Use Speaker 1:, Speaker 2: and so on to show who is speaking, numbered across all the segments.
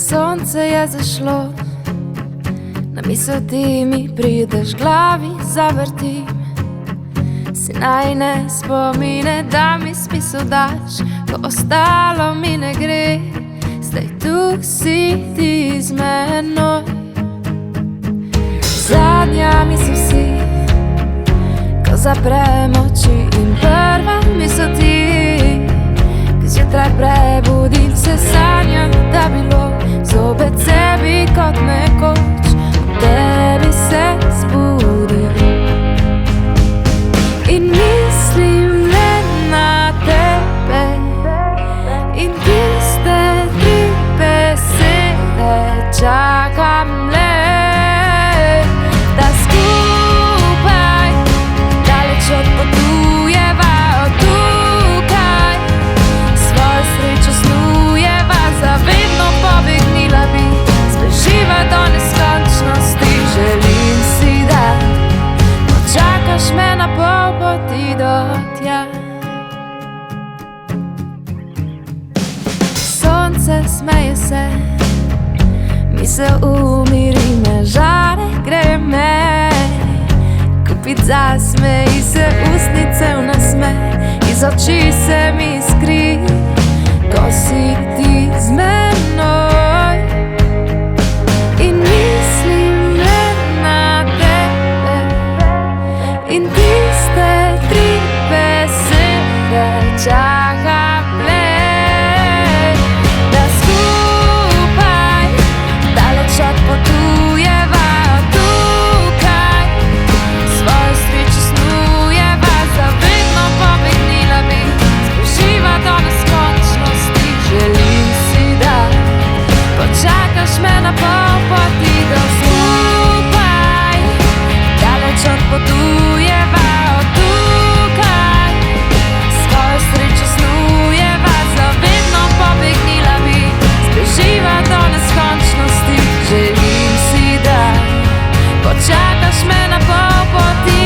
Speaker 1: Sonce je zašlo, na misel ti mi prideš, glavi zavrtim. Si najne spomine, da mi smisel daš, ko ostalo mi ne gre. Zdaj tu si ti z menoj. Zadnja misel si, ko zaprem oči, in prva misel ti, ko zjutraj prebudim se, sanjam, da bilo zopet sebi kot nekoč, ob tebi se zbudim. In mislim le na tebe in tiste tri besede, čakam le, da skupaj daleč odpotujeva od tukaj. Svojo srečo snujeva, zavedno pobegnila bi, zbeživa do neskončnosti. Želim si, da počakaš me na pol poti do tja. Sonce smeje se, misel umiri me, žare gre me. Kupit zasmeji se, ustnice v nasmeh, iz oči se mi iskri, ko si ti z menoj. In mislim le na tebe in tiste tri besede, čakam le, da skupaj daleč odpotujeva od tukaj. Svojo srečo snujeva, zavedno pobegnila bi, zbeživa do neskončnosti. Želim si, da počakaš me na pol poti do skupaj. Daleč odpotujeva od tukaj. Svojo srečo snujeva, zavedno pobegnila bi, zbeživa do neskončnosti. Želim si, da počakaš me na pol poti.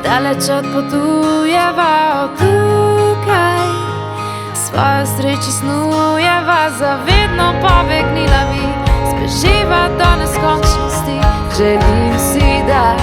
Speaker 1: Daleč odpotujeva od tukaj. Svojo srečo snujeva, zavedno pobegnila bi, zbeživa do neskončnosti. Želim si, da